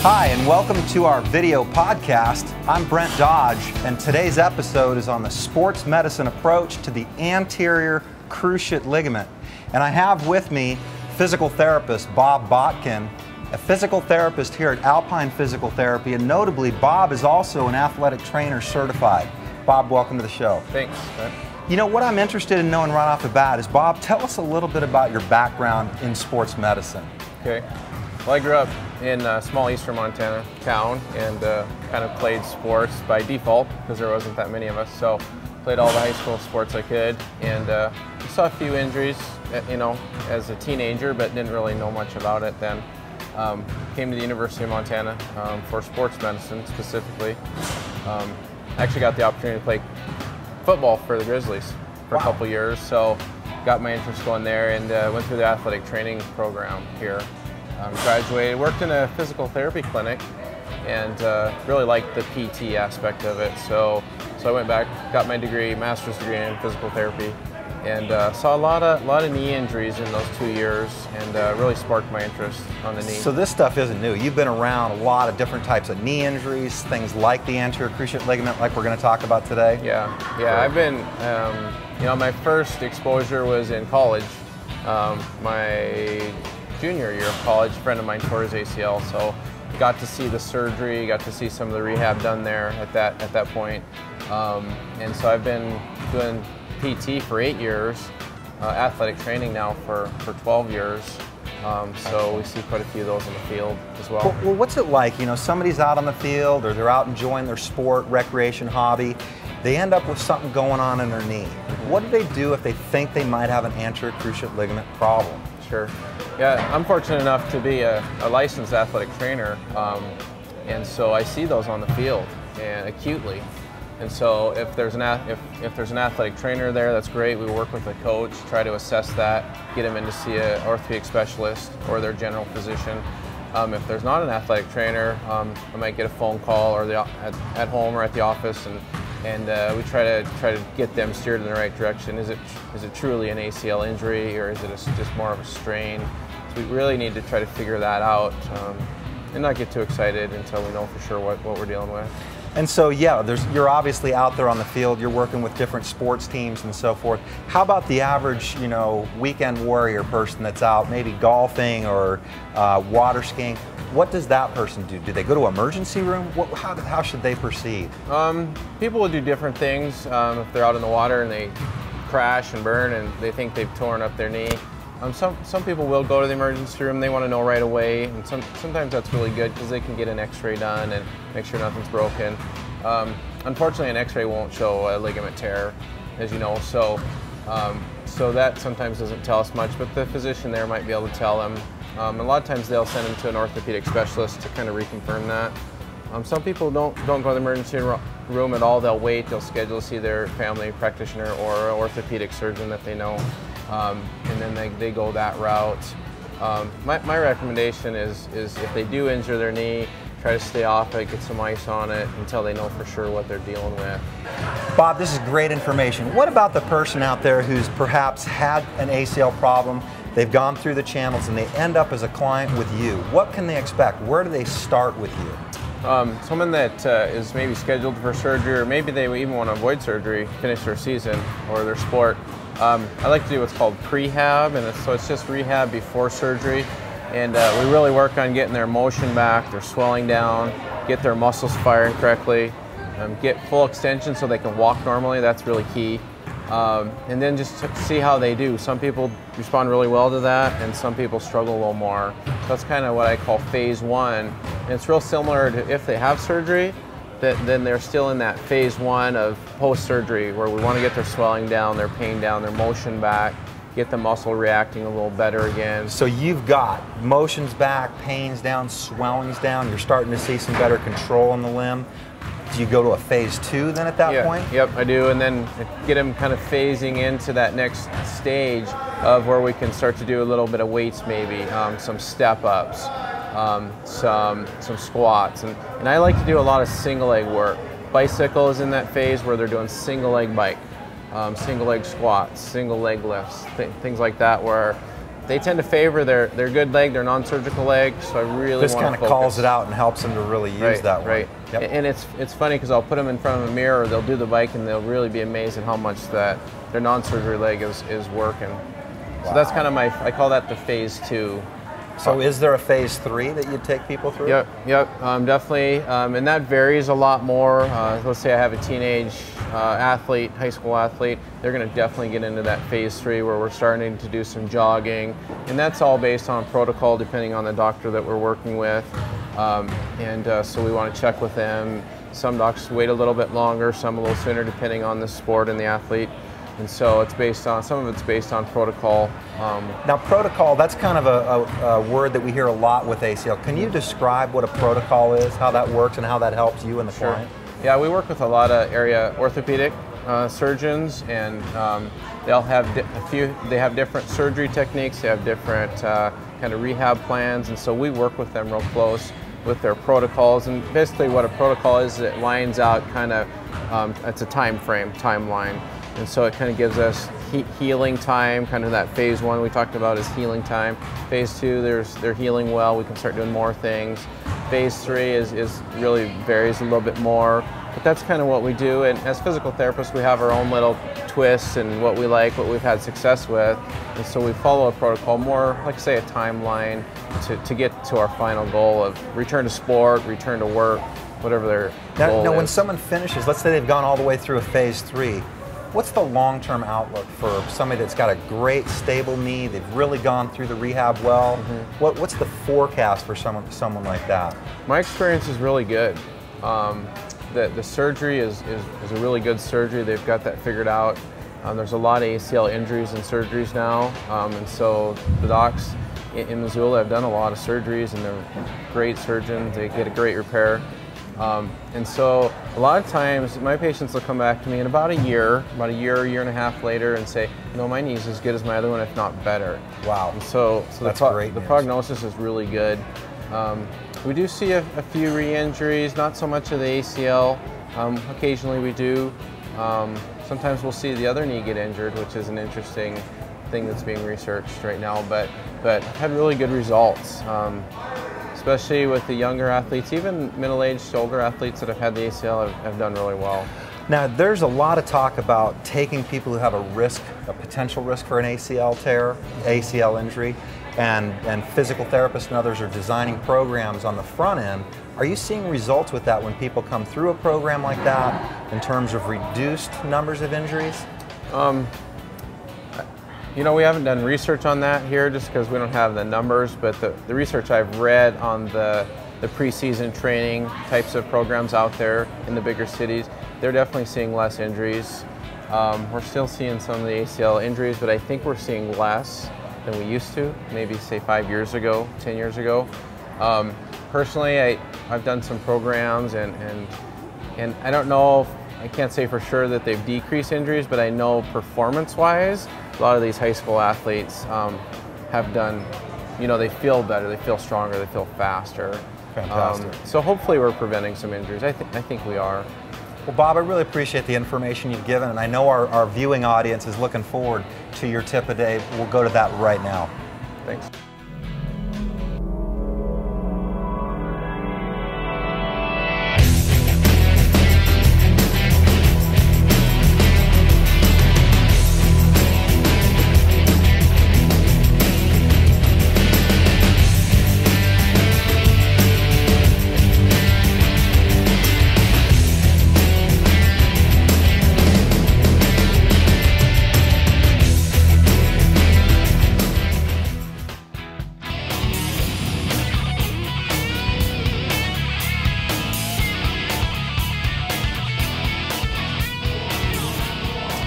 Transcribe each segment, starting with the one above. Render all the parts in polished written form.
Hi, and welcome to our video podcast. I'm Brent Dodge, and today's episode is on the sports medicine approach to the anterior cruciate ligament. And I have with me physical therapist Bob Botkin, a physical therapist here at Alpine Physical Therapy, and notably, Bob is also an athletic trainer certified. Bob, welcome to the show. Thanks, Brent. You know, what I'm interested in knowing right off the bat is, Bob, tell us a little bit about your background in sports medicine. Okay. Well, I grew up in a small eastern Montana town and kind of played sports by default because there wasn't that many of us. So played all the high school sports I could, and saw a few injuries, you know, as a teenager, but didn't really know much about it then. Came to the University of Montana for sports medicine specifically. Actually got the opportunity to play football for the Grizzlies for a couple years, so got my interest going there and went through the athletic training program here. Graduated, worked in a physical therapy clinic, and really liked the PT aspect of it. So I went back, got my degree, master's degree in physical therapy, and saw a lot of knee injuries in those 2 years, and really sparked my interest on the knee. So this stuff isn't new. You've been around a lot of different types of knee injuries, things like the anterior cruciate ligament, like we're going to talk about today. Yeah. I've been, you know, my first exposure was in college. My junior year of college, a friend of mine tore his ACL, so got to see the surgery, got to see some of the rehab done there at that point. And so I've been doing PT for 8 years, athletic training now for 12 years. So we see quite a few of those in the field as well. Well, what's it like? You know, somebody's out on the field or they're out enjoying their sport, recreation, hobby. They end up with something going on in their knee. What do they do if they think they might have an anterior cruciate ligament problem? Sure. Yeah, I'm fortunate enough to be a licensed athletic trainer, and so I see those on the field and acutely. And so if there's an athletic trainer there, that's great. We work with a coach, try to assess that, get them in to see an orthopedic specialist or their general physician. If there's not an athletic trainer, I might get a phone call or at home or at the office, and we try to get them steered in the right direction. Is it truly an ACL injury, or is it just more of a strain? So we really need to try to figure that out and not get too excited until we know for sure what we're dealing with. And so, yeah, you're obviously out there on the field. You're working with different sports teams and so forth. How about the average, you know, weekend warrior person that's out, maybe golfing or water skiing? What does that person do? Do they go to an emergency room? How should they proceed? People will do different things. If they're out in the water and they crash and burn and they think they've torn up their knee. Some people will go to the emergency room. They want to know right away, and sometimes that's really good because they can get an x-ray done and make sure nothing's broken. Unfortunately, an x-ray won't show a ligament tear, as you know, so that sometimes doesn't tell us much, but the physician there might be able to tell them. A lot of times they'll send them to an orthopedic specialist to kind of reconfirm that. Some people don't go to the emergency room at all. They'll wait, they'll schedule to see their family practitioner or an orthopedic surgeon that they know. And then they go that route. My recommendation is if they do injure their knee, try to stay off it, get some ice on it until they know for sure what they're dealing with. Bob, this is great information. What about the person out there who's perhaps had an ACL problem, they've gone through the channels, and they end up as a client with you? What can they expect? Where do they start with you? Someone that is maybe scheduled for surgery, or maybe they even want to avoid surgery, finish their season or their sport. I like to do what's called Prehab, and so it's just rehab before surgery. And we really work on getting their motion back, their swelling down, get their muscles firing correctly, get full extension so they can walk normally. That's really key. And then just see how they do. Some people respond really well to that, and some people struggle a little more. So that's kind of what I call phase one. And it's real similar to if they have surgery, then they're still in that phase one of post-surgery, where we want to get their swelling down, their pain down, their motion back, get the muscle reacting a little better again. So you've got motions back, pains down, swellings down, you're starting to see some better control on the limb. Do you go to a phase two then at that point? Yep, I do, and then get them kind of phasing into that next stage of where we can start to do a little bit of weights maybe, some step-ups. Some squats, and I like to do a lot of single leg work. Bicycle is in that phase where they're doing single leg bike, single leg squats, single leg lifts, things like that, where they tend to favor their good leg, their non-surgical leg. So I really this want to kind of calls it out and helps them to really use that one. Right. Yep. And it's funny because I'll put them in front of a mirror, or they'll do the bike, and they'll really be amazed at how much that their non-surgery leg is working. Wow. So that's kind of I call that the phase 2. So is there a phase 3 that you'd take people through? Yep, definitely. And that varies a lot more. Let's say I have a teenage athlete, high school athlete, they're going to definitely get into that phase 3 where we're starting to do some jogging. And that's all based on protocol depending on the doctor that we're working with. So we want to check with them. Some docs wait a little bit longer, some a little sooner depending on the sport and the athlete. And so it's based on, some of it's based on protocol. Now protocol, that's kind of a word that we hear a lot with ACL. Can you describe what a protocol is, how that works, and how that helps you and the client? Yeah, we work with a lot of area orthopedic surgeons, and they'll have they have different surgery techniques, they have different kind of rehab plans, and so we work with them real close with their protocols. And basically what a protocol is, it lines out kind of, it's a timeline. And so it kind of gives us healing time, kind of that phase 1 we talked about is healing time. Phase 2, they're healing well, we can start doing more things. Phase 3 is really varies a little bit more, but that's kind of what we do. And as physical therapists, we have our own little twists and what we like, what we've had success with. And so we follow a protocol, more like say a timeline to get to our final goal of return to sport, return to work, whatever their goal is. Now when someone finishes, let's say they've gone all the way through a phase 3, what's the long-term outlook for somebody that's got a great, stable knee, they've really gone through the rehab well? What's the forecast for someone like that? My experience is really good. The surgery is a really good surgery. They've got that figured out. There's a lot of ACL injuries and surgeries now, and so the docs in Missoula have done a lot of surgeries, and they're great surgeons. They get a great repair. And so a lot of times my patients will come back to me in about a year and a half later and say, you know, my knee's as good as my other one, if not better. Wow. And so that's great. The prognosis is really good. We do see a few re-injuries, not so much of the ACL. Occasionally we do. Sometimes we'll see the other knee get injured, which is an interesting thing that's being researched right now, but had really good results. Especially with the younger athletes, even middle-aged, older athletes that have had the ACL have done really well. Now, there's a lot of talk about taking people who have a potential risk for an ACL tear, ACL injury, and physical therapists and others are designing programs on the front end. Are you seeing results with that when people come through a program like that in terms of reduced numbers of injuries? You know, we haven't done research on that here just because we don't have the numbers, but the research I've read on the preseason training types of programs out there in the bigger cities, they're definitely seeing less injuries. We're still seeing some of the ACL injuries, but I think we're seeing less than we used to, maybe say 5 years ago, 10 years ago. Personally, I've done some programs and I don't know, I can't say for sure that they've decreased injuries, but I know performance-wise, a lot of these high school athletes have done, you know, they feel better, they feel stronger, they feel faster. Fantastic. So hopefully we're preventing some injuries. I think we are. Well, Bob, I really appreciate the information you've given, and I know our viewing audience is looking forward to your tip of the day. We'll go to that right now. Thanks.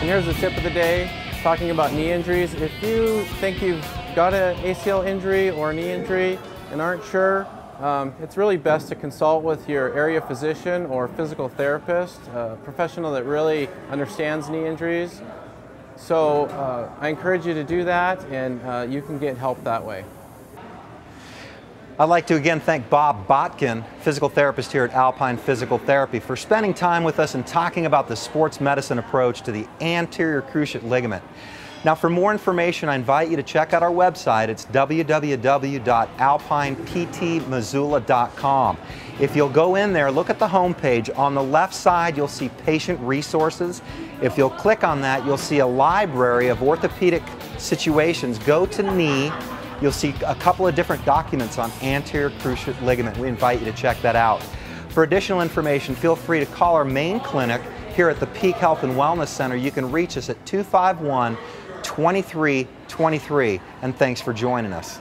Here's the tip of the day, talking about knee injuries. If you think you've got an ACL injury or a knee injury and aren't sure, it's really best to consult with your area physician or physical therapist, a professional that really understands knee injuries. So I encourage you to do that, and you can get help that way. I'd like to again thank Bob Botkin, physical therapist here at Alpine Physical Therapy, for spending time with us and talking about the sports medicine approach to the anterior cruciate ligament. Now, for more information, I invite you to check out our website. It's www.alpineptmissoula.com. If you'll go in there, look at the homepage. On the left side, you'll see patient resources. If you'll click on that, you'll see a library of orthopedic situations. Go to knee. You'll see a couple of different documents on anterior cruciate ligament. We invite you to check that out. For additional information, feel free to call our main clinic here at the Peak Health and Wellness Center. You can reach us at 251-2323. And thanks for joining us.